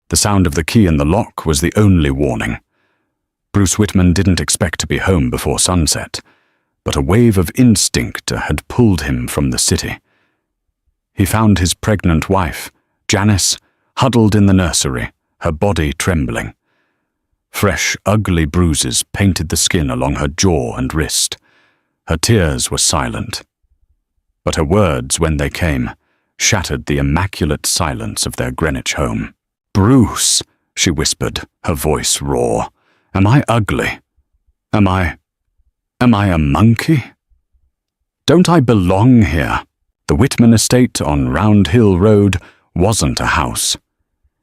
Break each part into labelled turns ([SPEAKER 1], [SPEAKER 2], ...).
[SPEAKER 1] The sound of the key in the lock was the only warning. Bruce Whitman didn't expect to be home before sunset, but a wave of instinct had pulled him from the city. He found his pregnant wife, Janice, huddled in the nursery, her body trembling. Fresh, ugly bruises painted the skin along her jaw and wrist. Her tears were silent. But her words, when they came, shattered the immaculate silence of their Greenwich home. "Bruce," she whispered, her voice raw. "Am I ugly? Am I a monkey? Don't I belong here?" The Whitman estate on Round Hill Road wasn't a house.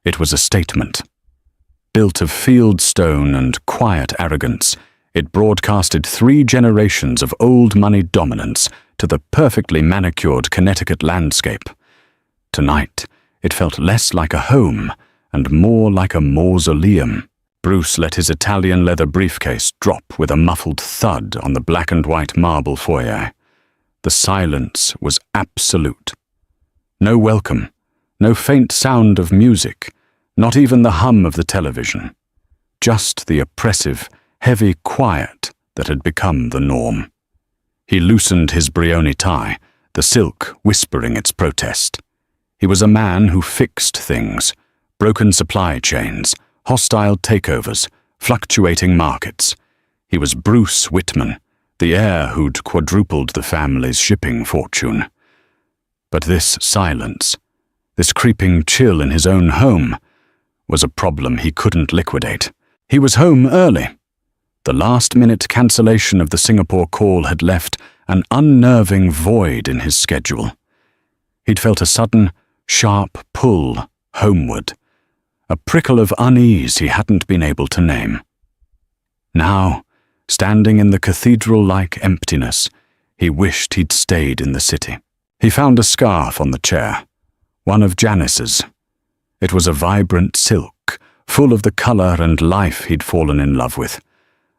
[SPEAKER 1] It was a statement. Built of field stone and quiet arrogance, it broadcasted 3 generations of old money dominance to the perfectly manicured Connecticut landscape. Tonight, it felt less like a home and more like a mausoleum. Bruce let his Italian leather briefcase drop with a muffled thud on the black and white marble foyer. The silence was absolute. No welcome, no faint sound of music, not even the hum of the television. Just the oppressive, heavy quiet that had become the norm. He loosened his Brioni tie, the silk whispering its protest. He was a man who fixed things, broken supply chains, hostile takeovers, fluctuating markets. He was Bruce Whitman, the heir who'd quadrupled the family's shipping fortune. But this silence, this creeping chill in his own home, was a problem he couldn't liquidate. He was home early. The last-minute cancellation of the Singapore call had left an unnerving void in his schedule. He'd felt a sudden, sharp pull homeward, a prickle of unease he hadn't been able to name. Now, standing in the cathedral-like emptiness, he wished he'd stayed in the city. He found a scarf on the chair, one of Janice's. It was a vibrant silk, full of the color and life he'd fallen in love with,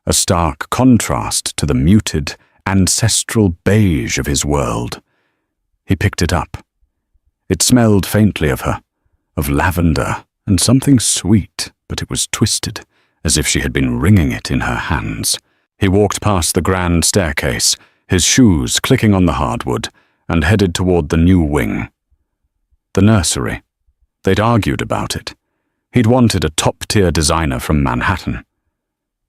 [SPEAKER 1] a stark contrast to the muted, ancestral beige of his world. He picked it up. It smelled faintly of her, of lavender and something sweet, but it was twisted, as if she had been wringing it in her hands. He walked past the grand staircase, his shoes clicking on the hardwood, and headed toward the new wing. The nursery. They'd argued about it. He'd wanted a top-tier designer from Manhattan.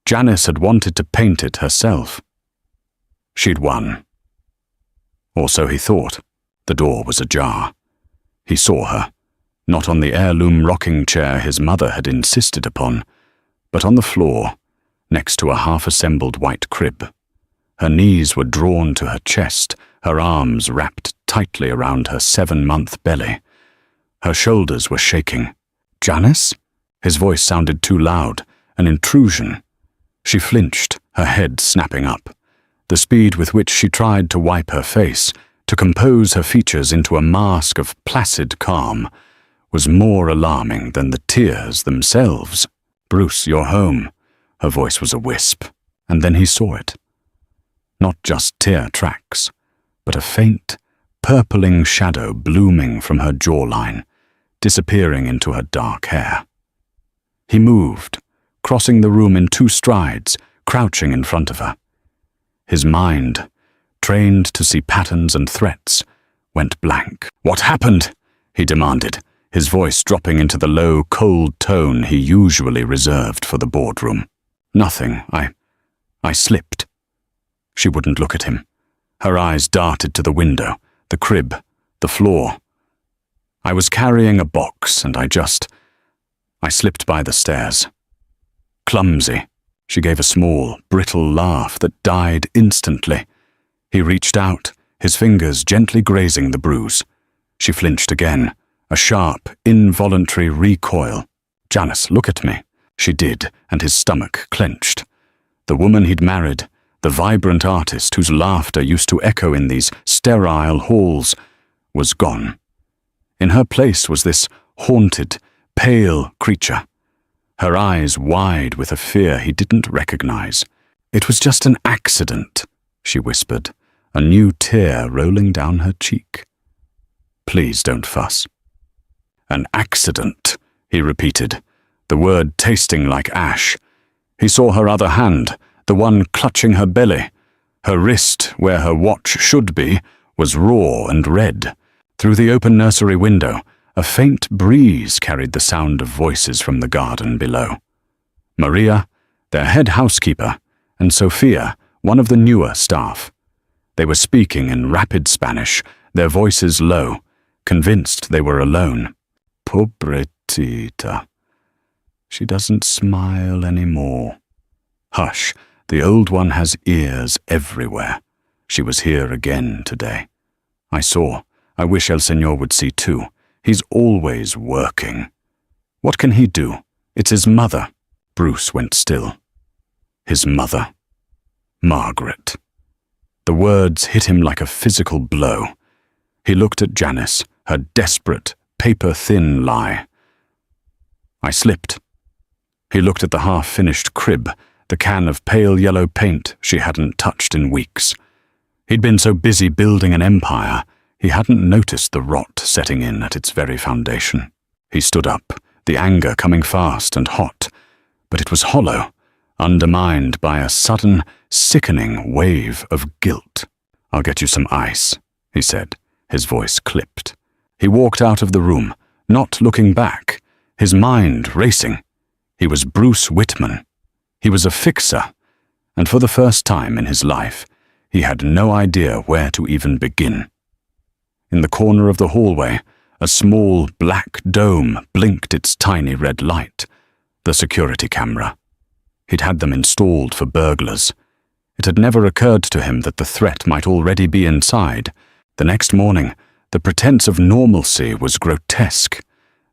[SPEAKER 1] Janice had wanted to paint it herself. She'd won. Or so he thought. The door was ajar. He saw her, not on the heirloom rocking chair his mother had insisted upon, but on the floor, next to a half-assembled white crib. Her knees were drawn to her chest, her arms wrapped tightly around her 7-month belly. Her shoulders were shaking. "Janice?" His voice sounded too loud, an intrusion. She flinched, her head snapping up. The speed with which she tried to wipe her face, to compose her features into a mask of placid calm, was more alarming than the tears themselves. "Bruce, you're home." Her voice was a wisp, and then he saw it. Not just tear tracks, but a faint, purpling shadow blooming from her jawline, disappearing into her dark hair. He moved, crossing the room in 2 strides, crouching in front of her. His mind, trained to see patterns and threats, went blank. "What happened?" he demanded, his voice dropping into the low, cold tone he usually reserved for the boardroom. "Nothing. I slipped." She wouldn't look at him. Her eyes darted to the window, the crib, the floor. "I was carrying a box, and I slipped by the stairs." "Clumsy." She gave a small, brittle laugh that died instantly. He reached out, his fingers gently grazing the bruise. She flinched again, a sharp, involuntary recoil. "Janice, look at me." She did, and his stomach clenched. The woman he'd married, the vibrant artist whose laughter used to echo in these sterile halls, was gone. In her place was this haunted, pale creature, her eyes wide with a fear he didn't recognize. "It was just an accident," she whispered, a new tear rolling down her cheek. "Please don't fuss." "An accident," he repeated, the word tasting like ash. He saw her other hand, the one clutching her belly. Her wrist, where her watch should be, was raw and red. Through the open nursery window, a faint breeze carried the sound of voices from the garden below. Maria, their head housekeeper, and Sophia, one of the newer staff. They were speaking in rapid Spanish, their voices low, convinced they were alone. Pobretita. She doesn't smile anymore. Hush, the old one has ears everywhere. She was here again today. I saw. I wish El Señor would see too. He's always working. What can he do? It's his mother. Bruce went still. His mother. Margaret. The words hit him like a physical blow. He looked at Janice, her desperate, paper-thin lie. I slipped. He looked at the half-finished crib, the can of pale yellow paint she hadn't touched in weeks. He'd been so busy building an empire, he hadn't noticed the rot setting in at its very foundation. He stood up, the anger coming fast and hot, but it was hollow, undermined by a sudden, sickening wave of guilt. "I'll get you some ice," he said, his voice clipped. He walked out of the room, not looking back, his mind racing. He was Bruce Whitman. He was a fixer, and for the first time in his life, he had no idea where to even begin. In the corner of the hallway, a small black dome blinked its tiny red light, the security camera. He'd had them installed for burglars. It had never occurred to him that the threat might already be inside. The next morning, the pretense of normalcy was grotesque.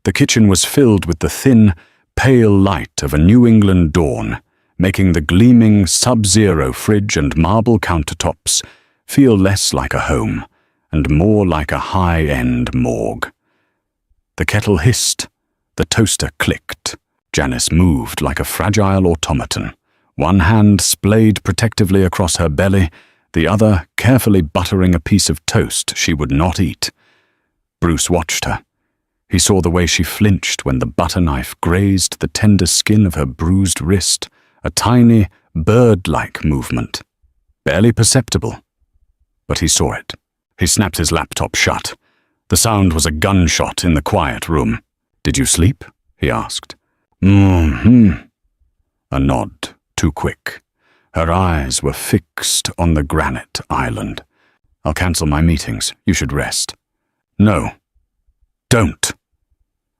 [SPEAKER 1] The kitchen was filled with the thin, pale light of a New England dawn, making the gleaming sub-zero fridge and marble countertops feel less like a home and more like a high-end morgue. The kettle hissed. The toaster clicked. Janice moved like a fragile automaton, one hand splayed protectively across her belly, the other carefully buttering a piece of toast she would not eat. Bruce watched her. He saw the way she flinched when the butter knife grazed the tender skin of her bruised wrist, a tiny, bird-like movement. Barely perceptible. But he saw it. He snapped his laptop shut. The sound was a gunshot in the quiet room. "Did you sleep?" he asked. A nod, too quick. Her eyes were fixed on the granite island. "I'll cancel my meetings. You should rest." "No. Don't."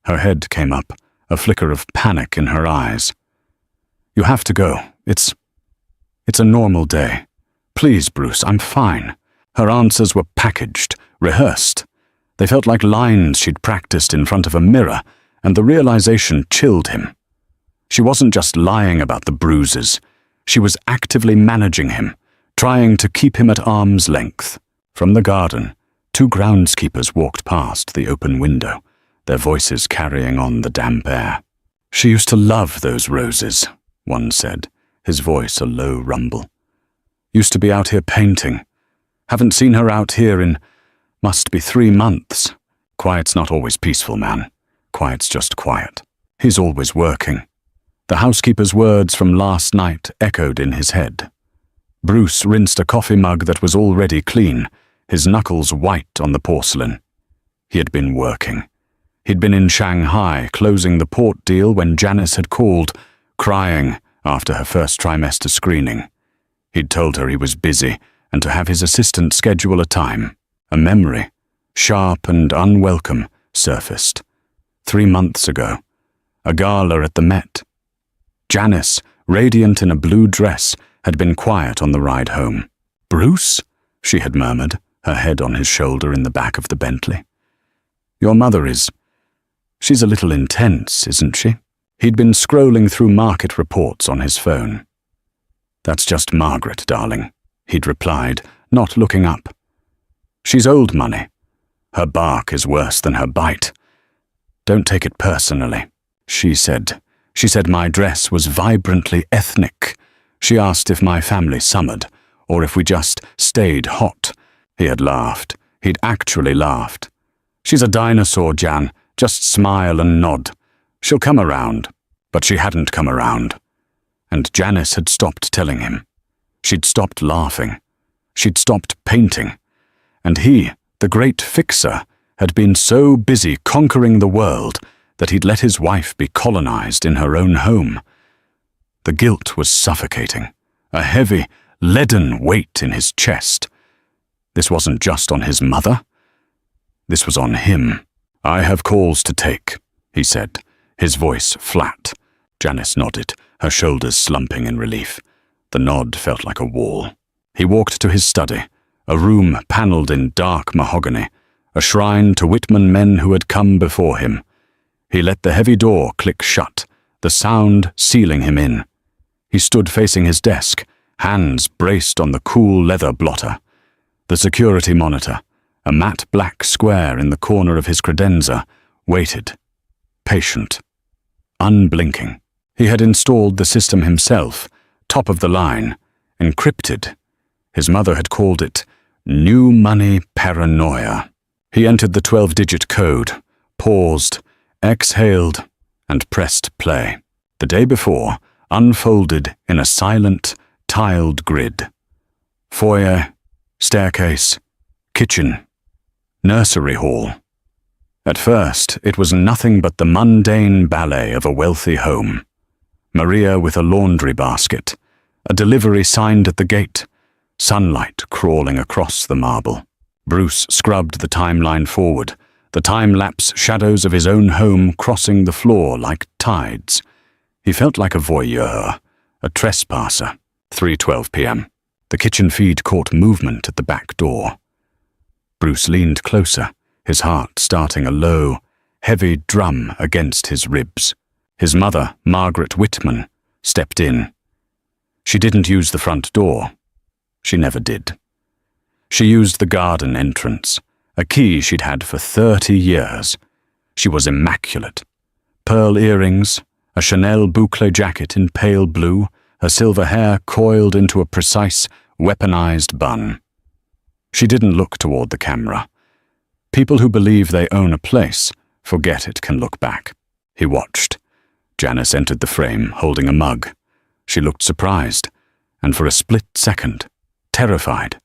[SPEAKER 1] Her head came up, a flicker of panic in her eyes. "You have to go. It's a normal day. Please, Bruce, I'm fine." Her answers were packaged, rehearsed. They felt like lines she'd practiced in front of a mirror, and the realization chilled him. She wasn't just lying about the bruises. She was actively managing him, trying to keep him at arm's length. From the garden, two groundskeepers walked past the open window, their voices carrying on the damp air. "She used to love those roses," one said, his voice a low rumble. "Used to be out here painting. Haven't seen her out here in, must be 3 months. Quiet's not always peaceful, man. Quiet's just quiet. He's always working." The housekeeper's words from last night echoed in his head. Bruce rinsed a coffee mug that was already clean, his knuckles white on the porcelain. He had been working. He'd been in Shanghai closing the port deal when Janice had called, crying after her first trimester screening. He'd told her he was busy and to have his assistant schedule a time. A memory, sharp and unwelcome, surfaced. 3 months ago, a gala at the Met. Janice, radiant in a blue dress, had been quiet on the ride home. "Bruce?" she had murmured, her head on his shoulder in the back of the Bentley. "Your mother she's a little intense, isn't she?" He'd been scrolling through market reports on his phone. "That's just Margaret, darling," he'd replied, not looking up. "She's old money. Her bark is worse than her bite. Don't take it personally," she said. She said my dress was vibrantly ethnic. She asked if my family summered, or if we just stayed hot. He had laughed. He'd actually laughed. "She's a dinosaur, Jan. Just smile and nod. She'll come around." But she hadn't come around, and Janice had stopped telling him. She'd stopped laughing. She'd stopped painting. And he, the great fixer, had been so busy conquering the world that he'd let his wife be colonized in her own home. The guilt was suffocating, a heavy, leaden weight in his chest. This wasn't just on his mother. This was on him. "I have calls to take," he said, his voice flat. Janice nodded, her shoulders slumping in relief. The nod felt like a wall. He walked to his study, a room panelled in dark mahogany, a shrine to Whitman men who had come before him. He let the heavy door click shut, the sound sealing him in. He stood facing his desk, hands braced on the cool leather blotter. The security monitor, a matte black square in the corner of his credenza, waited, patient, unblinking. He had installed the system himself, top of the line, encrypted. His mother had called it new money paranoia. He entered the 12-digit code, paused, exhaled, and pressed play. The day before, unfolded in a silent, tiled grid. Foyer, staircase, kitchen, nursery hall. At first, it was nothing but the mundane ballet of a wealthy home. Maria with a laundry basket, a delivery signed at the gate, sunlight crawling across the marble. Bruce scrubbed the timeline forward, the time-lapse shadows of his own home crossing the floor like tides. He felt like a voyeur, a trespasser. 3:12 p.m. The kitchen feed caught movement at the back door. Bruce leaned closer, his heart starting a low, heavy drum against his ribs. His mother, Margaret Whitman, stepped in. She didn't use the front door. She never did. She used the garden entrance, a key she'd had for 30 years. She was immaculate. Pearl earrings, a Chanel boucle jacket in pale blue, her silver hair coiled into a precise, weaponized bun. She didn't look toward the camera. People who believe they own a place forget it can look back. He watched. Janice entered the frame, holding a mug. She looked surprised, and for a split second, terrified.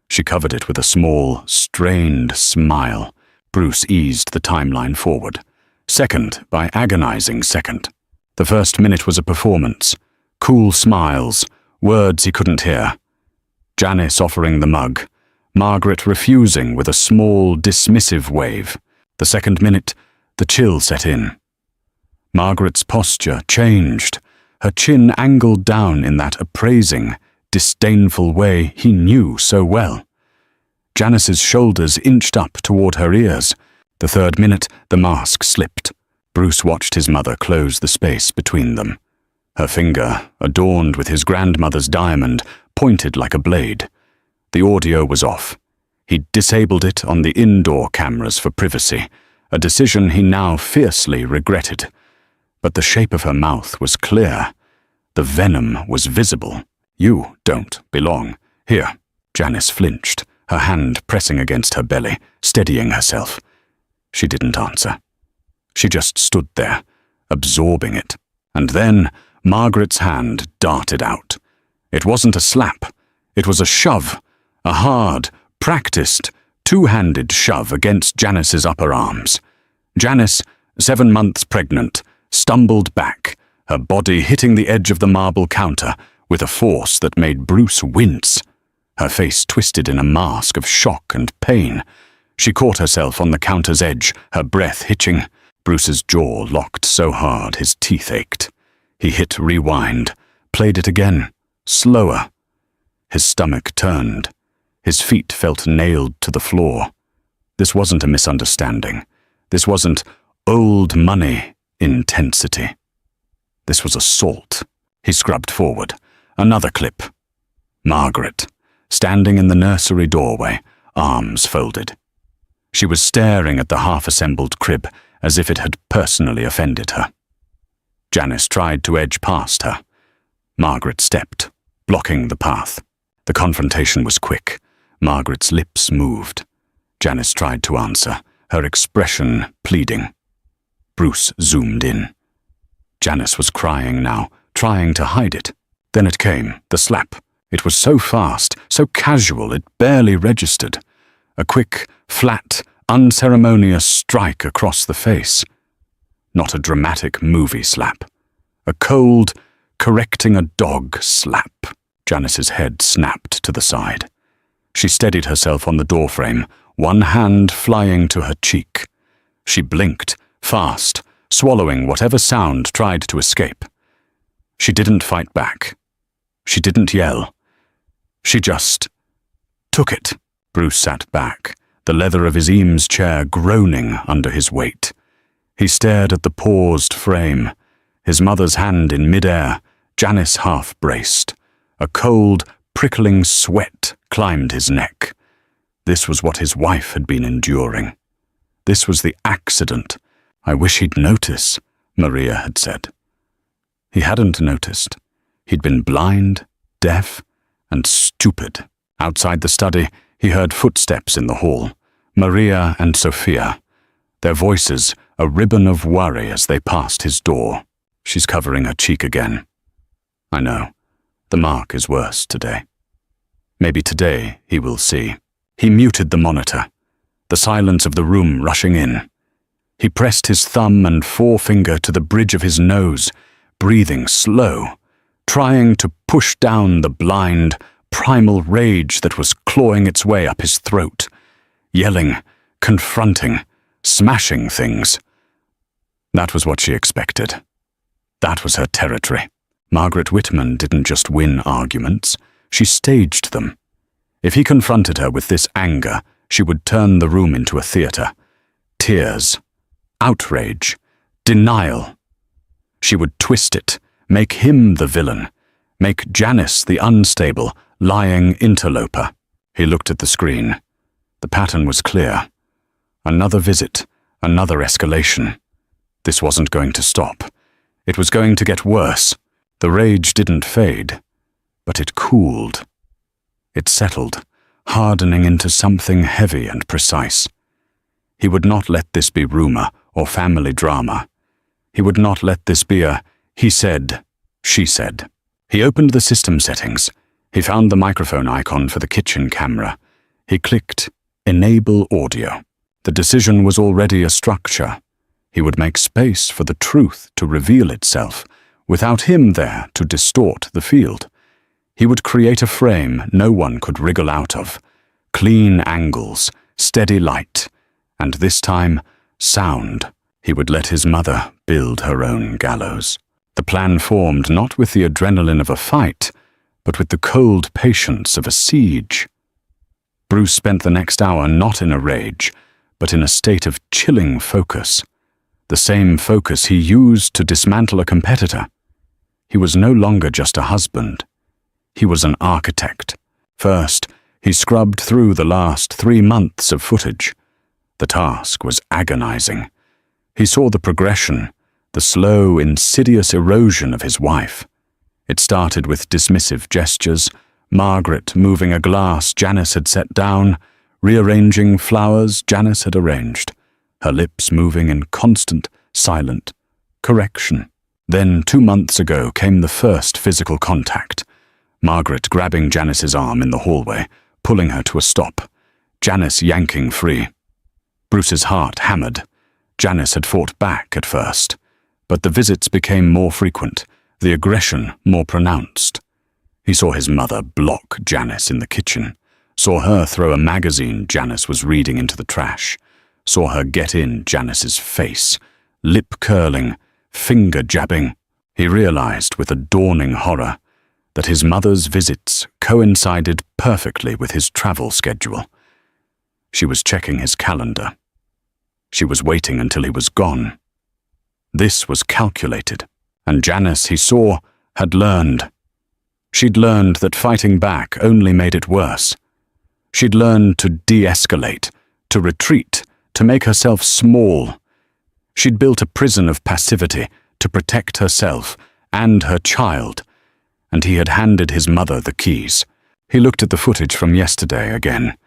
[SPEAKER 1] She covered it with a small, strained smile. Bruce eased the timeline forward, second by agonizing second. The first minute was a performance. Cool smiles, words he couldn't hear. Janice offering the mug, Margaret refusing with a small, dismissive wave. The second minute, the chill set in. Margaret's posture changed, her chin angled down in that appraising, disdainful way he knew so well. Janice's shoulders inched up toward her ears. The third minute, the mask slipped. Bruce watched his mother close the space between them. Her finger, adorned with his grandmother's diamond, pointed like a blade. The audio was off. He'd disabled it on the indoor cameras for privacy, a decision he now fiercely regretted. But the shape of her mouth was clear. The venom was visible. "You don't belong here." Janice flinched, her hand pressing against her belly, steadying herself. She didn't answer. She just stood there, absorbing it. And then Margaret's hand darted out. It wasn't a slap. It was a shove, a hard, practiced, two-handed shove against Janice's upper arms. Janice, 7 months pregnant, stumbled back, her body hitting the edge of the marble counter with a force that made Bruce wince. Her face twisted in a mask of shock and pain. She caught herself on the counter's edge, her breath hitching. Bruce's jaw locked so hard his teeth ached. He hit rewind, played it again, slower. His stomach turned. His feet felt nailed to the floor. This wasn't a misunderstanding. This wasn't old money intensity. This was assault. He scrubbed forward. Another clip. Margaret, standing in the nursery doorway, arms folded. She was staring at the half-assembled crib as if it had personally offended her. Janice tried to edge past her. Margaret stepped, blocking the path. The confrontation was quick. Margaret's lips moved. Janice tried to answer, her expression pleading. Bruce zoomed in. Janice was crying now, trying to hide it. Then it came, the slap. It was so fast, so casual, it barely registered. A quick, flat, unceremonious strike across the face. Not a dramatic movie slap. A cold, correcting a dog slap. Janice's head snapped to the side. She steadied herself on the doorframe, one hand flying to her cheek. She blinked, fast, swallowing whatever sound tried to escape. She didn't fight back. She didn't yell. She just took it. Bruce sat back, the leather of his Eames chair groaning under his weight. He stared at the paused frame, his mother's hand in midair, Janice half-braced. A cold, prickling sweat climbed his neck. This was what his wife had been enduring. This was the accident. I wish he'd notice, Maria had said. He hadn't noticed. He'd been blind, deaf, and stupid. Outside the study, he heard footsteps in the hall. Maria and Sophia. Their voices a ribbon of worry as they passed his door. She's covering her cheek again. I know. The mark is worse today. Maybe today he will see. He muted the monitor, the silence of the room rushing in. He pressed his thumb and forefinger to the bridge of his nose, breathing slow, trying to push down the blind, primal rage that was clawing its way up his throat, yelling, confronting, smashing things. That was what she expected. That was her territory. Margaret Whitman didn't just win arguments, she staged them. If he confronted her with this anger, she would turn the room into a theater. Tears, outrage, denial. She would twist it, make him the villain, make Janice the unstable, lying interloper. He looked at the screen. The pattern was clear. Another visit, another escalation. This wasn't going to stop. It was going to get worse. The rage didn't fade, but it cooled. It settled, hardening into something heavy and precise. He would not let this be rumor or family drama. He would not let this be a he said, she said. He opened the system settings. He found the microphone icon for the kitchen camera. He clicked Enable Audio. The decision was already a structure. He would make space for the truth to reveal itself, without him there to distort the field. He would create a frame no one could wriggle out of. Clean angles, steady light, and this time, sound. He would let his mother build her own gallows. The plan formed not with the adrenaline of a fight, but with the cold patience of a siege. Bruce spent the next hour not in a rage, but in a state of chilling focus. The same focus he used to dismantle a competitor. He was no longer just a husband. He was an architect. First, he scrubbed through the last 3 months of footage. The task was agonizing. He saw the progression, the slow, insidious erosion of his wife. It started with dismissive gestures, Margaret moving a glass Janice had set down, rearranging flowers Janice had arranged, her lips moving in constant, silent correction. Then 2 months ago came the first physical contact. Margaret grabbing Janice's arm in the hallway, pulling her to a stop, Janice yanking free. Bruce's heart hammered. Janice had fought back at first, but the visits became more frequent, the aggression more pronounced. He saw his mother block Janice in the kitchen, saw her throw a magazine Janice was reading into the trash, saw her get in Janice's face, lip curling, finger jabbing. He realized with a dawning horror that his mother's visits coincided perfectly with his travel schedule. She was checking his calendar. She was waiting until he was gone. This was calculated, and Janice, he saw, had learned. She'd learned that fighting back only made it worse. She'd learned to de-escalate, to retreat, to make herself small. She'd built a prison of passivity to protect herself and her child, and he had handed his mother the keys. He looked at the footage from yesterday again.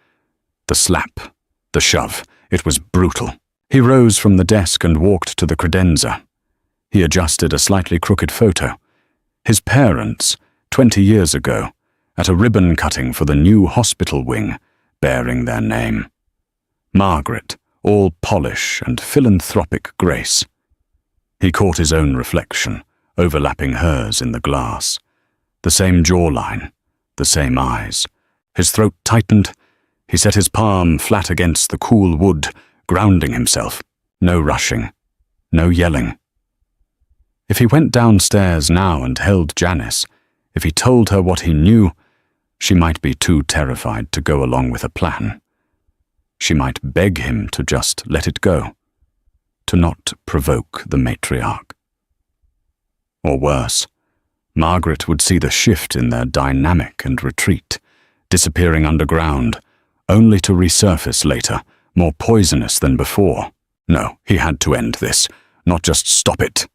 [SPEAKER 1] The slap, the shove, it was brutal. He rose from the desk and walked to the credenza. He adjusted a slightly crooked photo. His parents, 20 years ago, at a ribbon cutting for the new hospital wing, bearing their name. Margaret, all polish and philanthropic grace. He caught his own reflection, overlapping hers in the glass. The same jawline, the same eyes. His throat tightened. He set his palm flat against the cool wood, grounding himself. No rushing, no yelling. If he went downstairs now and held Janice, if he told her what he knew, she might be too terrified to go along with a plan. She might beg him to just let it go, to not provoke the matriarch. Or worse, Margaret would see the shift in their dynamic and retreat, disappearing underground, only to resurface later, more poisonous than before. No, he had to end this, not just stop it.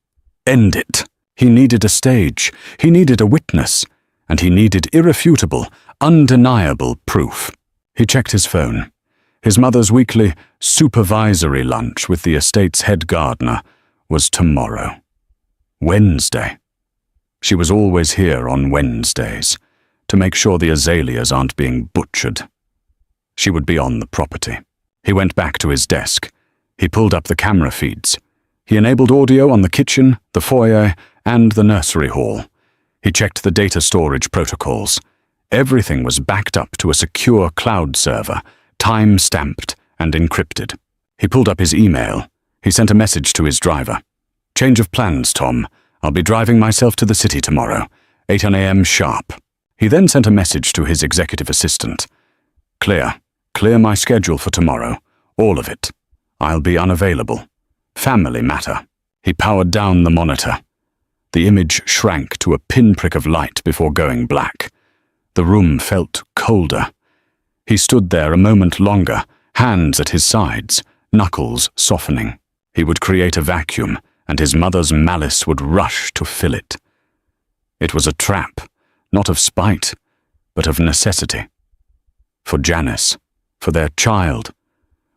[SPEAKER 1] End it. He needed a stage, he needed a witness, and he needed irrefutable, undeniable proof. He checked his phone. His mother's weekly supervisory lunch with the estate's head gardener was tomorrow. Wednesday. She was always here on Wednesdays, to make sure the azaleas aren't being butchered. She would be on the property. He went back to his desk. He pulled up the camera feeds. He enabled audio on the kitchen, the foyer, and the nursery hall. He checked the data storage protocols. Everything was backed up to a secure cloud server, time-stamped and encrypted. He pulled up his email. He sent a message to his driver. "Change of plans, Tom. I'll be driving myself to the city tomorrow, 8 a.m. sharp." He then sent a message to his executive assistant. Clear my schedule for tomorrow, all of it. I'll be unavailable. Family matter." He powered down the monitor. The image shrank to a pinprick of light before going black. The room felt colder. He stood there a moment longer, hands at his sides, knuckles softening. He would create a vacuum, and his mother's malice would rush to fill it. It was a trap, not of spite, but of necessity. For Janice, for their child,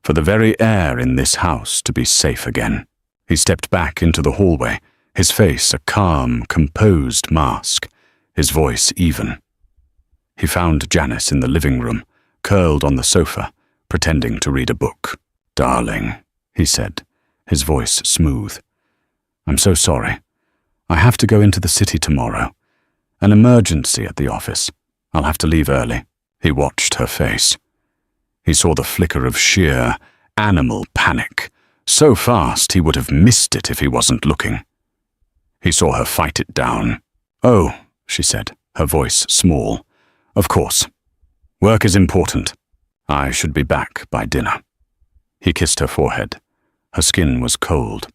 [SPEAKER 1] for the very air in this house to be safe again. He stepped back into the hallway, his face a calm, composed mask, his voice even. He found Janice in the living room, curled on the sofa, pretending to read a book. "Darling," he said, his voice smooth. "I'm so sorry. I have to go into the city tomorrow. An emergency at the office. I'll have to leave early." He watched her face. He saw the flicker of sheer, animal panic, so fast he would have missed it if he wasn't looking. He saw her fight it down. "Oh," she said, her voice small. "Of course. Work is important. I should be back by dinner." He kissed her forehead. Her skin was cold.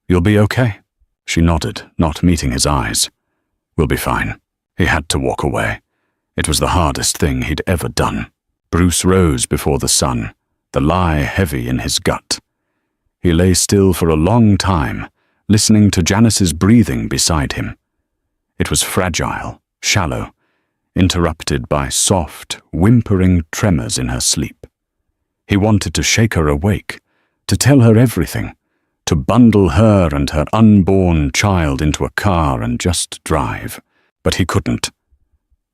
[SPEAKER 1] "You'll be okay?" She nodded, not meeting his eyes. "We'll be fine." He had to walk away. It was the hardest thing he'd ever done. Bruce rose before the sun, the lie heavy in his gut. He lay still for a long time, listening to Janice's breathing beside him. It was fragile, shallow, interrupted by soft, whimpering tremors in her sleep. He wanted to shake her awake, to tell her everything, to bundle her and her unborn child into a car and just drive. But he couldn't.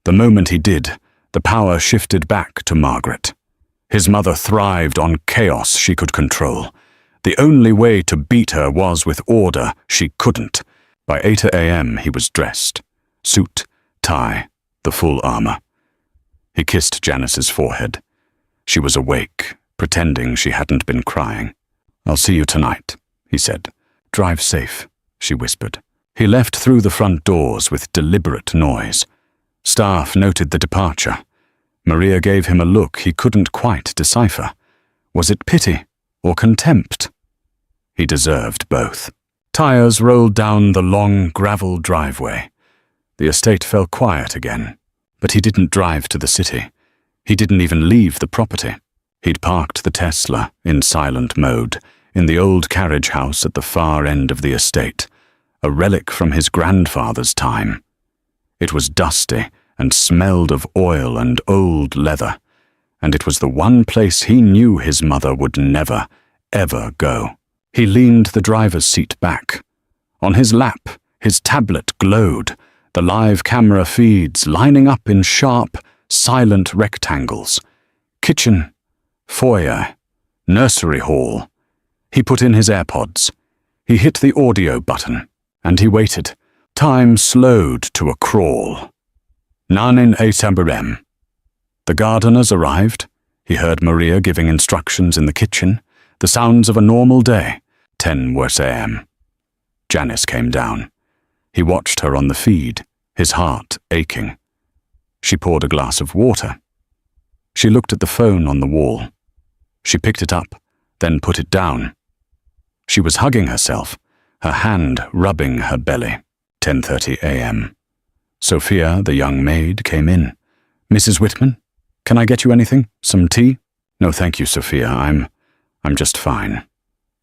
[SPEAKER 1] The moment he did, the power shifted back to Margaret. His mother thrived on chaos she could control. The only way to beat her was with order she couldn't. By 8 a.m. he was dressed. Suit, tie, the full armor. He kissed Janice's forehead. She was awake, pretending she hadn't been crying. "I'll see you tonight," he said. "Drive safe," she whispered. He left through the front doors with deliberate noise. Staff noted the departure. Maria gave him a look he couldn't quite decipher. Was it pity or contempt? He deserved both. Tires rolled down the long gravel driveway. The estate fell quiet again, but he didn't drive to the city. He didn't even leave the property. He'd parked the Tesla in silent mode in the old carriage house at the far end of the estate, a relic from his grandfather's time. It was dusty and smelled of oil and old leather, and it was the one place he knew his mother would never, ever go. He leaned the driver's seat back, On his lap, his tablet glowed, the live camera feeds lining up in sharp, silent rectangles. Kitchen, foyer, nursery hall. He put in his AirPods. He hit the audio button, and he waited. Time slowed to a crawl. Nanin Etamberem. The gardeners arrived. He heard Maria giving instructions in the kitchen, the sounds of a normal day, 10 worse a.m. Janice came down. He watched her on the feed, his heart aching. She poured a glass of water. She looked at the phone on the wall. She picked it up, then put it down. She was hugging herself, her hand rubbing her belly. 10:30 a.m. Sophia, the young maid, came in. "Mrs. Whitman, can I get you anything? Some tea?" "No, thank you, Sophia. I'm just fine."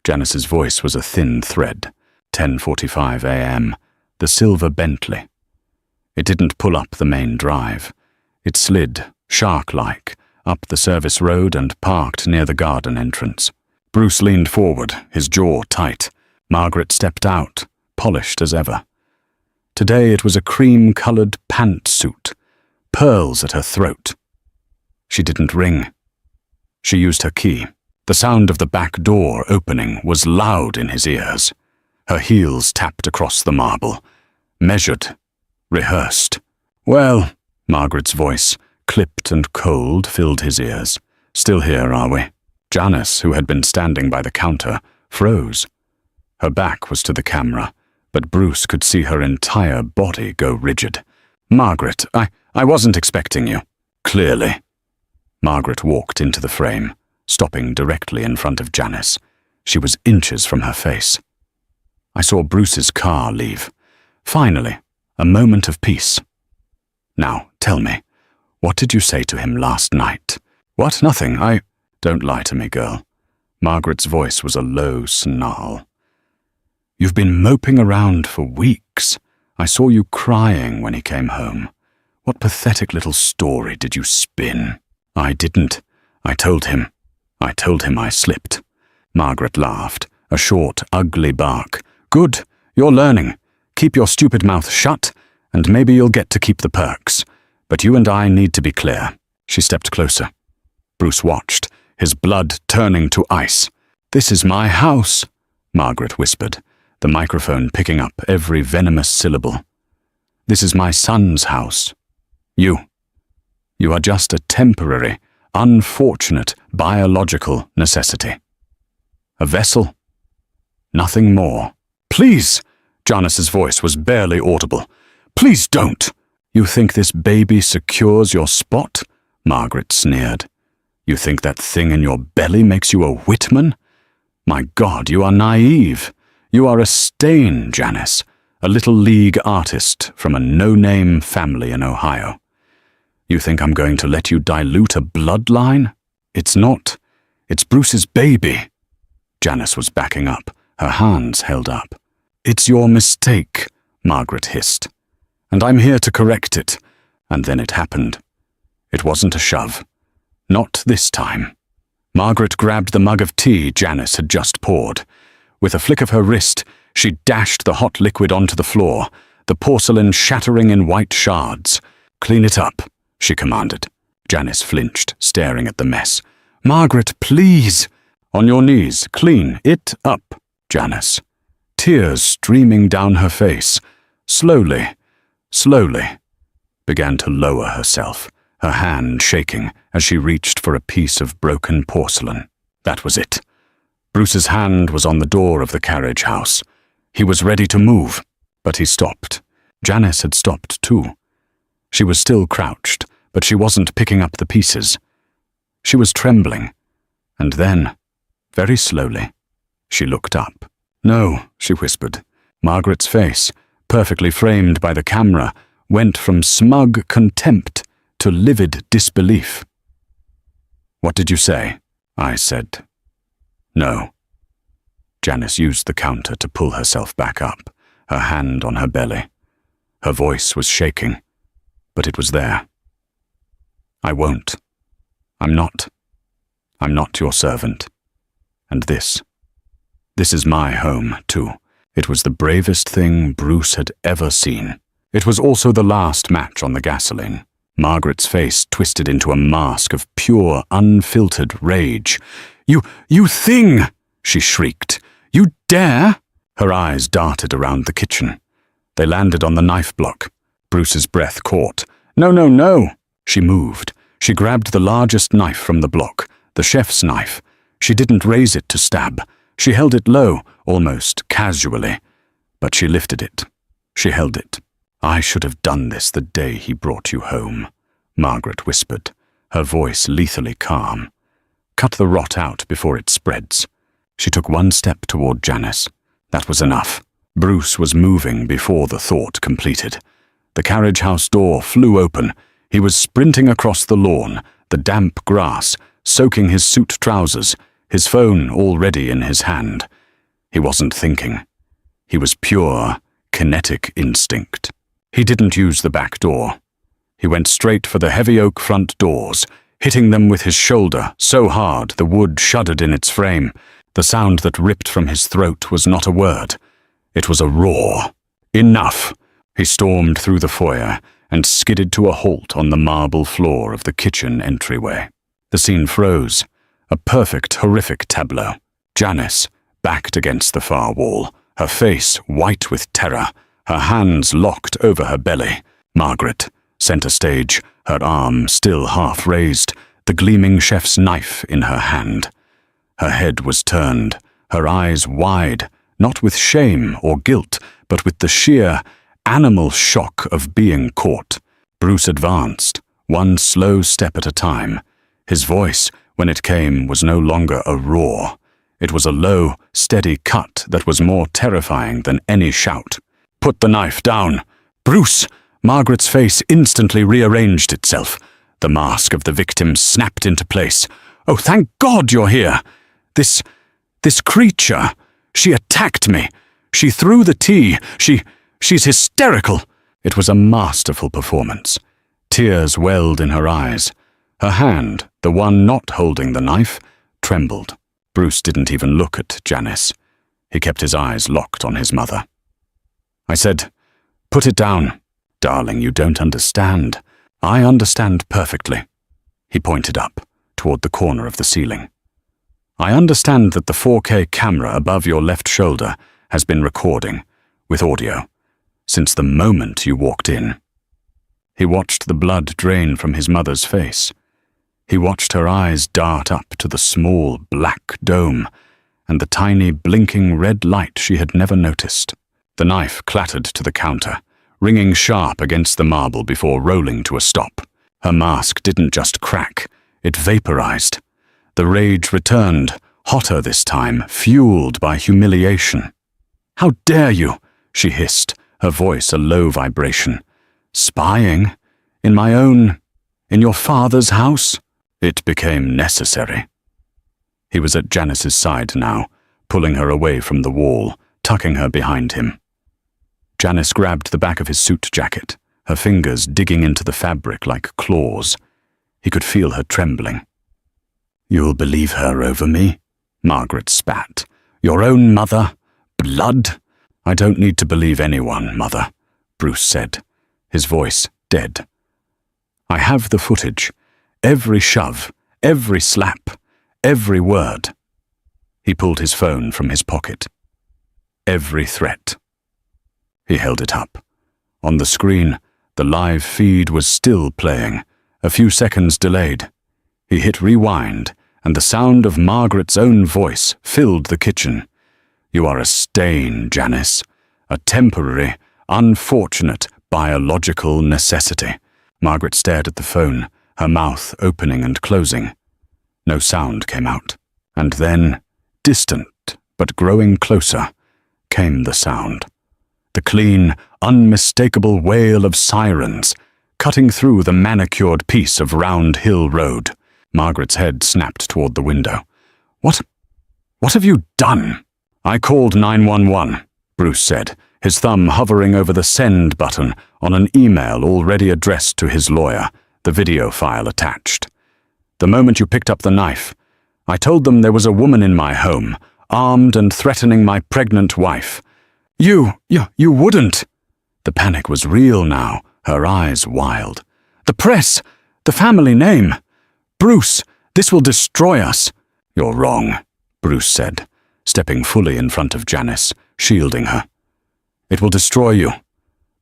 [SPEAKER 1] Janice's voice was a thin thread. 10:45 a.m. The silver Bentley. It didn't pull up the main drive. It slid, shark-like, up the service road and parked near the garden entrance. Bruce leaned forward, his jaw tight. Margaret stepped out, polished as ever. Today it was a cream-colored pantsuit, pearls at her throat. She didn't ring. She used her key. The sound of the back door opening was loud in his ears. Her heels tapped across the marble, measured, rehearsed. "Well," Margaret's voice, clipped and cold, filled his ears. "Still here, are we?" Janice, who had been standing by the counter, froze. Her back was to the camera, but Bruce could see her entire body go rigid. "Margaret, I wasn't expecting you." "Clearly." Margaret walked into the frame, stopping directly in front of Janice. She was inches from her face. I saw Bruce's car leave. Finally, a moment of peace. "Now, tell me, what did you say to him last night?" "What? Nothing. Don't lie to me, girl." Margaret's voice was a low snarl. "You've been moping around for weeks. I saw you crying when he came home. What pathetic little story did you spin?" "I didn't. I told him I slipped." Margaret laughed, a short, ugly bark. "Good, you're learning. Keep your stupid mouth shut, and maybe you'll get to keep the perks. But you and I need to be clear." She stepped closer. Bruce watched, his blood turning to ice. "This is my house," Margaret whispered, the microphone picking up every venomous syllable. "This is my son's house. You are just a temporary, unfortunate biological necessity. A vessel. Nothing more." "Please!" Janice's voice was barely audible. "Please don't!" "You think this baby secures your spot?" Margaret sneered. "You think that thing in your belly makes you a Whitman? My God, you are naive. You are a stain, Janice, a little league artist from a no-name family in Ohio. You think I'm going to let you dilute a bloodline? It's not. It's Bruce's baby." Janice was backing up, her hands held up. "It's your mistake," Margaret hissed. "And I'm here to correct it." And then it happened. It wasn't a shove. Not this time. Margaret grabbed the mug of tea Janice had just poured. With a flick of her wrist, she dashed the hot liquid onto the floor, the porcelain shattering in white shards. "Clean it up," she commanded. Janice flinched, staring at the mess. "Margaret, please!" "On your knees, clean it up, Janice." Tears streaming down her face, slowly, began to lower herself, her hand shaking as she reached for a piece of broken porcelain. That was it. Bruce's hand was on the door of the carriage house. He was ready to move, but he stopped. Janice had stopped too. She was still crouched, but she wasn't picking up the pieces. She was trembling, and then, very slowly, she looked up. "No," she whispered. Margaret's face, perfectly framed by the camera, went from smug contempt to livid disbelief. "What did you say?" I said. "No." Janice used the counter to pull herself back up, her hand on her belly. Her voice was shaking, but it was there. "I won't. I'm not. I'm not your servant. And this is my home, too. It was the bravest thing Bruce had ever seen. It was also the last match on the gasoline. Margaret's face twisted into a mask of pure, unfiltered rage. You thing!" she shrieked. "You dare?" Her eyes darted around the kitchen. They landed on the knife block. Bruce's breath caught. "No, no, no!" She moved. She grabbed the largest knife from the block, the chef's knife. She didn't raise it to stab. She held it low, almost casually. But she lifted it. She held it. "I should have done this the day he brought you home," Margaret whispered, her voice lethally calm. "Cut the rot out before it spreads." She took one step toward Janice. That was enough. Bruce was moving before the thought completed. The carriage house door flew open. He was sprinting across the lawn, the damp grass, soaking his suit trousers, his phone already in his hand. He wasn't thinking. He was pure, kinetic instinct. He didn't use the back door. He went straight for the heavy oak front doors, hitting them with his shoulder so hard the wood shuddered in its frame. The sound that ripped from his throat was not a word. It was a roar. Enough! He stormed through the foyer and skidded to a halt on the marble floor of the kitchen entryway. The scene froze. A perfect, horrific tableau. Janice, backed against the far wall, her face white with terror, her hands locked over her belly. Margaret, center stage, her arm still half raised, the gleaming chef's knife in her hand. Her head was turned, her eyes wide, not with shame or guilt, but with the sheer, animal shock of being caught. Bruce advanced, one slow step at a time. His voice, when it came, was no longer a roar. It was a low, steady cut that was more terrifying than any shout. "Put the knife down!" "Bruce!" Margaret's face instantly rearranged itself. The mask of the victim snapped into place. "Oh, thank God you're here! This creature, she attacked me. She threw the tea. She's hysterical." It was a masterful performance. Tears welled in her eyes. Her hand, the one not holding the knife, trembled. Bruce didn't even look at Janice. He kept his eyes locked on his mother. I said, "Put it down." "Darling, you don't understand." "I understand perfectly." He pointed up, toward the corner of the ceiling. "I understand that the 4K camera above your left shoulder has been recording, with audio, since the moment you walked in." He watched the blood drain from his mother's face. He watched her eyes dart up to the small black dome and the tiny blinking red light she had never noticed. The knife clattered to the counter, ringing sharp against the marble before rolling to a stop. Her mask didn't just crack, it vaporized. The rage returned, hotter this time, fueled by humiliation. "How dare you?" she hissed, her voice a low vibration. "Spying? In your father's house?" It became necessary. He was at Janice's side now, pulling her away from the wall, tucking her behind him. Janice grabbed the back of his suit jacket, her fingers digging into the fabric like claws. He could feel her trembling. "You'll believe her over me?" Margaret spat. "Your own mother? Blood?" "I don't need to believe anyone, Mother," Bruce said, his voice dead. "I have the footage. Every shove, every slap, every word." He pulled his phone from his pocket. Every threat. He held it up. On the screen, the live feed was still playing, a few seconds delayed. He hit rewind, and the sound of Margaret's own voice filled the kitchen. "You are a stain, Janice. A temporary, unfortunate, biological necessity." Margaret stared at the phone, her mouth opening and closing. No sound came out. And then, distant but growing closer, came the sound. The clean, unmistakable wail of sirens, cutting through the manicured piece of Round Hill Road. Margaret's head snapped toward the window. What have you done?" "I called 911, Bruce said, his thumb hovering over the send button on an email already addressed to his lawyer, the video file attached. "The moment you picked up the knife, I told them there was a woman in my home, armed and threatening my pregnant wife. You wouldn't. The panic was real now, her eyes wild. The press! The family name! Bruce, this will destroy us. You're wrong, Bruce said, stepping fully in front of Janice, shielding her. It will destroy you.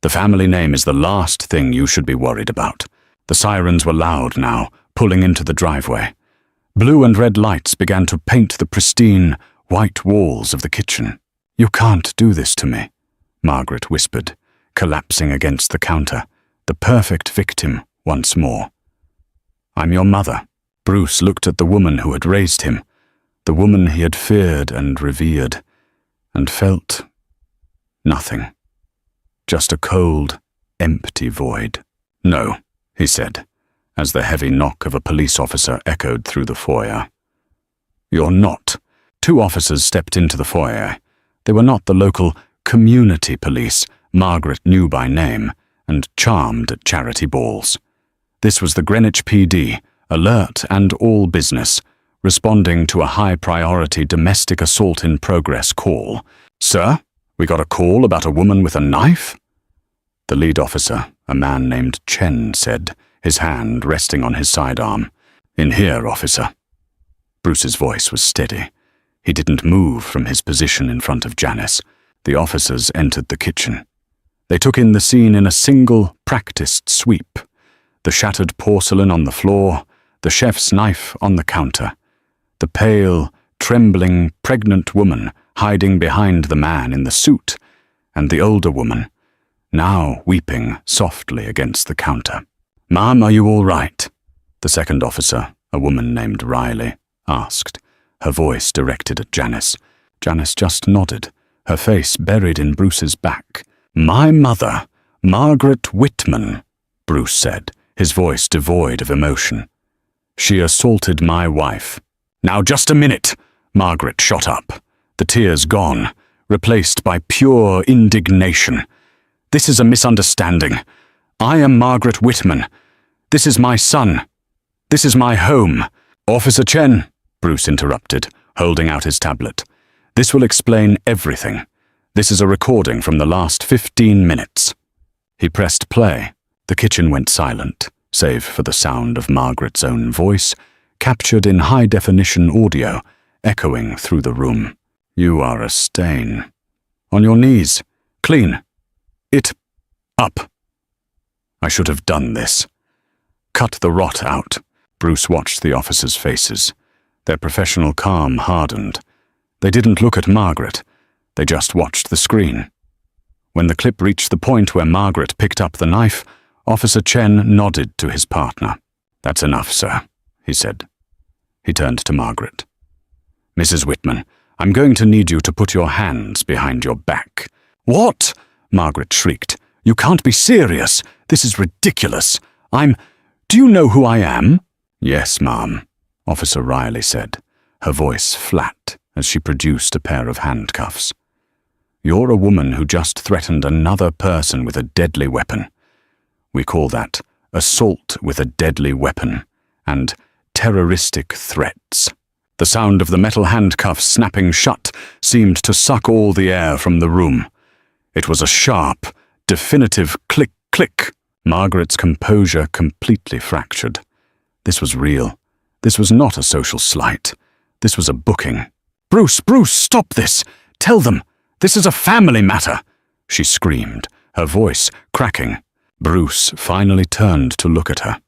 [SPEAKER 1] The family name is the last thing you should be worried about. The sirens were loud now, pulling into the driveway. Blue and red lights began to paint the pristine, white walls of the kitchen. You can't do this to me, Margaret whispered, collapsing against the counter, the perfect victim once more. I'm your mother. Bruce looked at the woman who had raised him, the woman he had feared and revered, and felt nothing. Just a cold, empty void. No, he said, as the heavy knock of a police officer echoed through the foyer. You're not. 2 officers stepped into the foyer. They were not the local community police Margaret knew by name and charmed at charity balls. This was the Greenwich PD, alert and all business, responding to a high-priority domestic assault in progress call. Sir, we got a call about a woman with a knife? The lead officer, a man named Chen, said, his hand resting on his sidearm. In here, officer. Bruce's voice was steady. He didn't move from his position in front of Janice. The officers entered the kitchen. They took in the scene in a single, practiced sweep. The shattered porcelain on the floor, the chef's knife on the counter, the pale, trembling, pregnant woman hiding behind the man in the suit, and the older woman, now weeping softly against the counter. Ma'am, are you all right? The second officer, a woman named Riley, asked, her voice directed at Janice. Janice just nodded, her face buried in Bruce's back. My mother, Margaret Whitman, Bruce said, his voice devoid of emotion. She assaulted my wife. Now just a minute, Margaret shot up, the tears gone, replaced by pure indignation. This is a misunderstanding. I am Margaret Whitman. This is my son. This is my home. Officer Chen, Bruce interrupted, holding out his tablet. This will explain everything. This is a recording from the last 15 minutes. He pressed play. The kitchen went silent, save for the sound of Margaret's own voice, captured in high-definition audio, echoing through the room. You are a stain. On your knees. Clean. It. Up. I should have done this. Cut the rot out. Bruce watched the officers' faces. Their professional calm hardened. They didn't look at Margaret. They just watched the screen. When the clip reached the point where Margaret picked up the knife, Officer Chen nodded to his partner. That's enough, sir, he said. He turned to Margaret. Mrs. Whitman, I'm going to need you to put your hands behind your back. What? Margaret shrieked. You can't be serious. This is ridiculous. Do you know who I am? Yes, ma'am, Officer Riley said, her voice flat as she produced a pair of handcuffs. You're a woman who just threatened another person with a deadly weapon. We call that assault with a deadly weapon and terroristic threats. The sound of the metal handcuffs snapping shut seemed to suck all the air from the room. It was a sharp, definitive click-click. Margaret's composure completely fractured. This was real. This was not a social slight. This was a booking. Bruce, stop this! Tell them! This is a family matter! She screamed, her voice cracking. Bruce finally turned to look at her,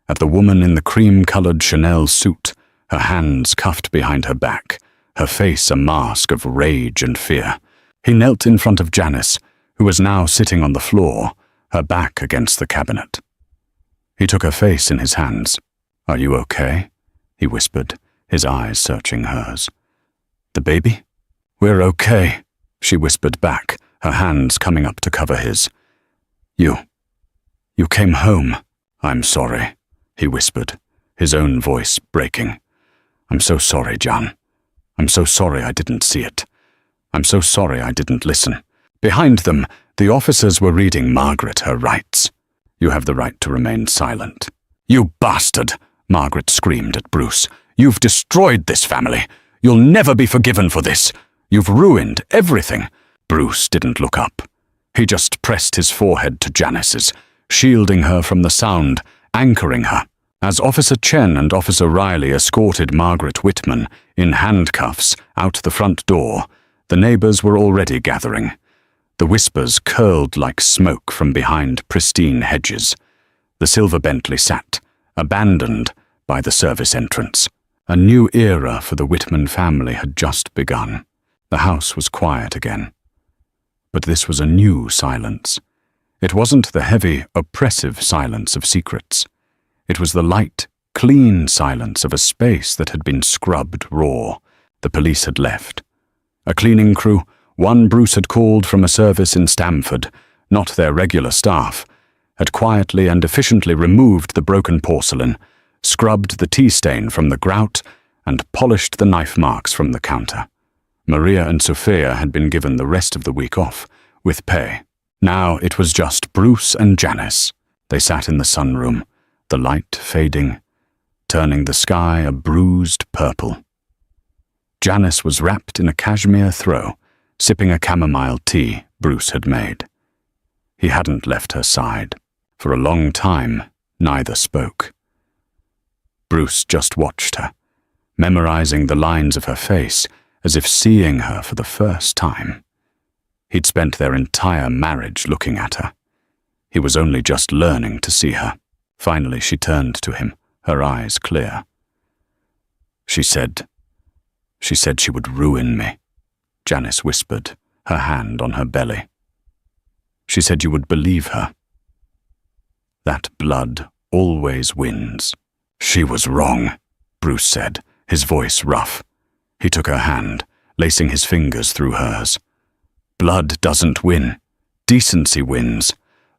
[SPEAKER 1] at the woman in the cream-colored Chanel suit, her hands cuffed behind her back, her face a mask of rage and fear. He knelt in front of Janice, who was now sitting on the floor, her back against the cabinet. He took her face in his hands. Are you okay? He whispered, his eyes searching hers. The baby? We're okay, she whispered back, her hands coming up to cover his. You came home. I'm sorry, he whispered, his own voice breaking. I'm so sorry, Jan. I'm so sorry I didn't see it. I'm so sorry I didn't listen. Behind them, the officers were reading Margaret her rights. You have the right to remain silent. You bastard! Margaret screamed at Bruce. You've destroyed this family. You'll never be forgiven for this. You've ruined everything. Bruce didn't look up. He just pressed his forehead to Janice's, shielding her from the sound, anchoring her. As Officer Chen and Officer Riley escorted Margaret Whitman in handcuffs out the front door, the neighbors were already gathering. The whispers curled like smoke from behind pristine hedges. The silver Bentley sat, abandoned, by the service entrance. A new era for the Whitman family had just begun. The house was quiet again. But this was a new silence. It wasn't the heavy, oppressive silence of secrets. It was the light, clean silence of a space that had been scrubbed raw. The police had left. A cleaning crew, one Bruce had called from a service in Stamford, not their regular staff, had quietly and efficiently removed the broken porcelain, scrubbed the tea stain from the grout, and polished the knife marks from the counter. Maria and Sophia had been given the rest of the week off, with pay. Now it was just Bruce and Janice. They sat in the sunroom, the light fading, turning the sky a bruised purple. Janice was wrapped in a cashmere throw, sipping a chamomile tea Bruce had made. He hadn't left her side. For a long time, neither spoke. Bruce just watched her, memorizing the lines of her face as if seeing her for the first time. He'd spent their entire marriage looking at her. He was only just learning to see her. Finally, she turned to him, her eyes clear. She said she would ruin me, Janice whispered, her hand on her belly. She said you would believe her. That blood always wins. She was wrong, Bruce said, his voice rough. He took her hand, lacing his fingers through hers. Blood doesn't win. Decency wins.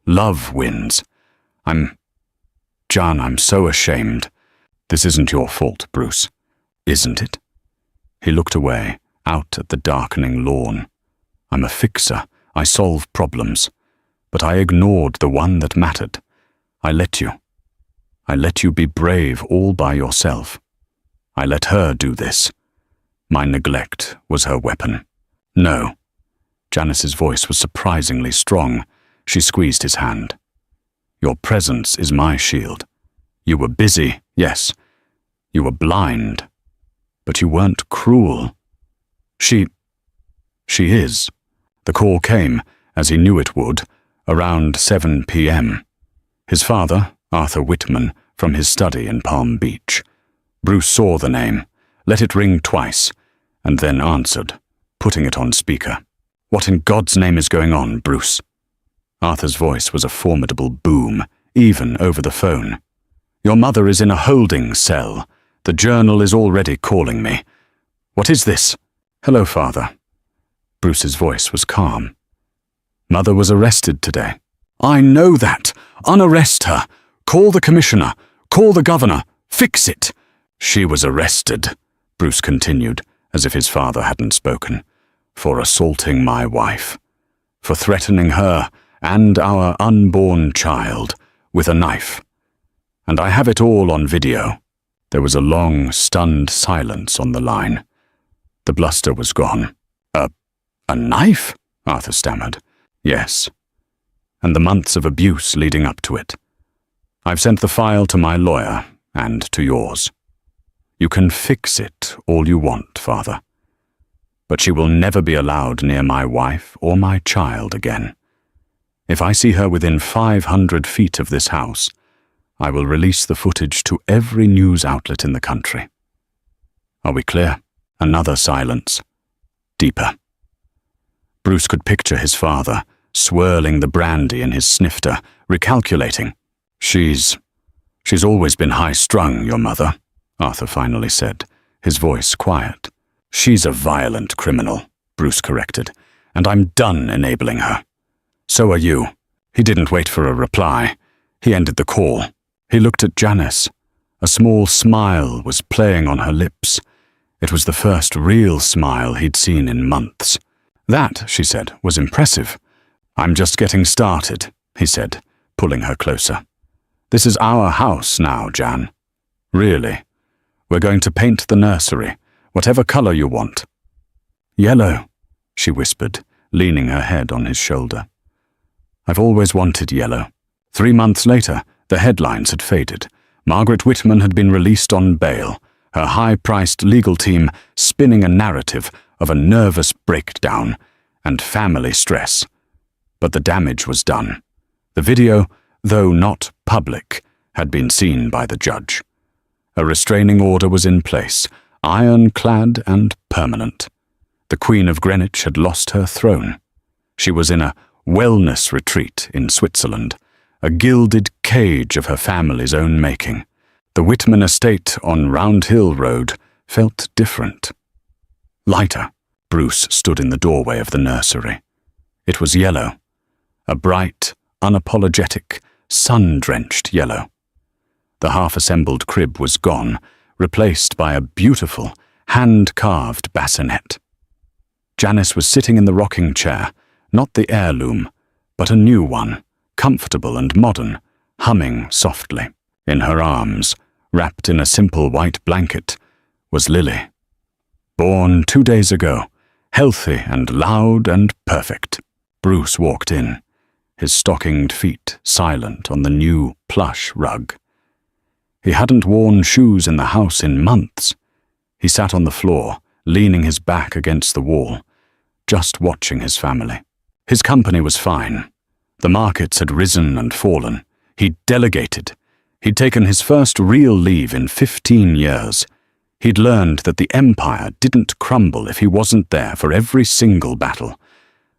[SPEAKER 1] Love wins. John, I'm so ashamed. This isn't your fault, Bruce. Isn't it? He looked away, out at the darkening lawn. I'm a fixer. I solve problems. But I ignored the one that mattered. I let you be brave all by yourself. I let her do this. My neglect was her weapon. No. Janice's voice was surprisingly strong. She squeezed his hand. Your presence is my shield. You were busy, yes. You were blind. But you weren't cruel. She is. The call came, as he knew it would, around 7 p.m. His father, Arthur Whitman, from his study in Palm Beach. Bruce saw the name, let it ring twice, and then answered, putting it on speaker. What in God's name is going on, Bruce? Arthur's voice was a formidable boom, even over the phone. Your mother is in a holding cell. The Journal is already calling me. What is this? Hello, Father. Bruce's voice was calm. Mother was arrested today. I know that. Unarrest her. Call the commissioner. Call the governor. Fix it. She was arrested, Bruce continued, as if his father hadn't spoken, for assaulting my wife, for threatening her and our unborn child with a knife. And I have it all on video. There was a long, stunned silence on the line. The bluster was gone. A knife? Arthur stammered. Yes. And the months of abuse leading up to it. I've sent the file to my lawyer and to yours. You can fix it all you want, Father. But she will never be allowed near my wife or my child again. If I see her within 500 feet of this house, I will release the footage to every news outlet in the country. Are we clear? Another silence. Deeper. Bruce could picture his father, swirling the brandy in his snifter, recalculating. She's always been high-strung, your mother, Arthur finally said, his voice quiet. She's a violent criminal, Bruce corrected, and I'm done enabling her. So are you. He didn't wait for a reply. He ended the call. He looked at Janice. A small smile was playing on her lips. It was the first real smile he'd seen in months. That, she said, was impressive. I'm just getting started, he said, pulling her closer. This is our house now, Jan. Really. We're going to paint the nursery, whatever color you want. Yellow, she whispered, leaning her head on his shoulder. "I've always wanted yellow." 3 months later, the headlines had faded. Margaret Whitman had been released on bail, her high-priced legal team spinning a narrative of a nervous breakdown and family stress. But the damage was done. The video, though not public, had been seen by the judge. A restraining order was in place, ironclad and permanent. The Queen of Greenwich had lost her throne. She was in a wellness retreat in Switzerland, a gilded cage of her family's own making. The Whitman estate on Round Hill Road felt different. Lighter, Bruce stood in the doorway of the nursery. It was yellow, a bright, unapologetic, sun-drenched yellow. The half-assembled crib was gone, replaced by a beautiful, hand-carved bassinet. Janice was sitting in the rocking chair, not the heirloom, but a new one, comfortable and modern, humming softly. In her arms, wrapped in a simple white blanket, was Lily. Born 2 days ago, healthy and loud and perfect. Bruce walked in, his stockinged feet silent on the new plush rug. He hadn't worn shoes in the house in months. He sat on the floor, leaning his back against the wall, just watching his family. His company was fine. The markets had risen and fallen. He'd delegated. He'd taken his first real leave in 15 years. He'd learned that the empire didn't crumble if he wasn't there for every single battle.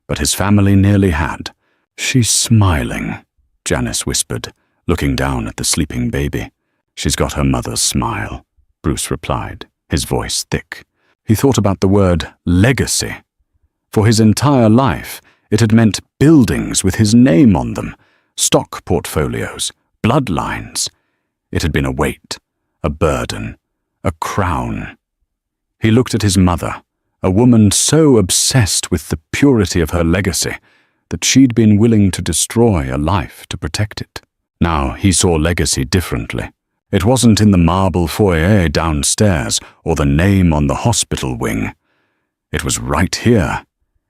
[SPEAKER 1] But his family nearly had. "She's smiling," Janice whispered, looking down at the sleeping baby. "She's got her mother's smile," Bruce replied, his voice thick. He thought about the word legacy. For his entire life, it had meant buildings with his name on them, stock portfolios, bloodlines. It had been a weight, a burden, a crown. He looked at his mother, a woman so obsessed with the purity of her legacy that she'd been willing to destroy a life to protect it. Now he saw legacy differently. It wasn't in the marble foyer downstairs or the name on the hospital wing. It was right here,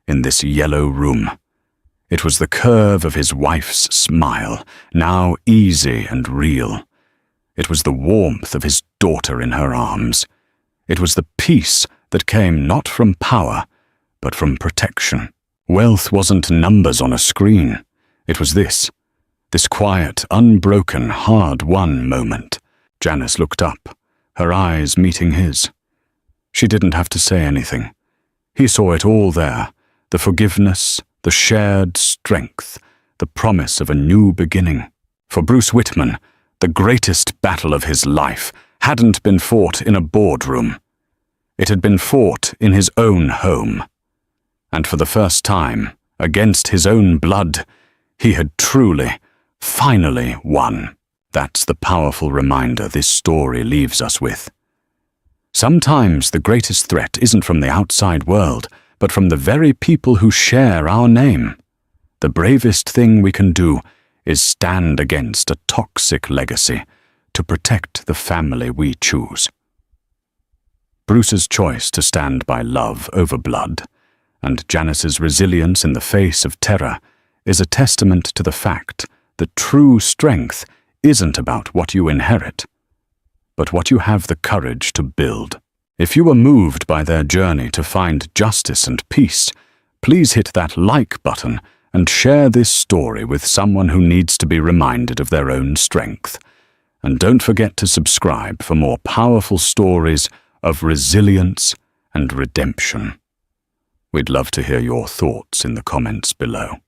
[SPEAKER 1] in this yellow room. It was the curve of his wife's smile, now easy and real. It was the warmth of his daughter in her arms. It was the peace that came not from power, but from protection. Wealth wasn't numbers on a screen. It was this quiet, unbroken, hard-won moment. Janice looked up, her eyes meeting his. She didn't have to say anything. He saw it all there, the forgiveness, the shared strength, the promise of a new beginning. For Bruce Whitman, the greatest battle of his life hadn't been fought in a boardroom. It had been fought in his own home. And for the first time, against his own blood, he had truly, finally won. That's the powerful reminder this story leaves us with. Sometimes the greatest threat isn't from the outside world, but from the very people who share our name. The bravest thing we can do is stand against a toxic legacy to protect the family we choose. Bruce's choice to stand by love over blood, and Janice's resilience in the face of terror, is a testament to the fact that true strength isn't about what you inherit, but what you have the courage to build. If you were moved by their journey to find justice and peace, please hit that like button and share this story with someone who needs to be reminded of their own strength. And don't forget to subscribe for more powerful stories of resilience and redemption. We'd love to hear your thoughts in the comments below.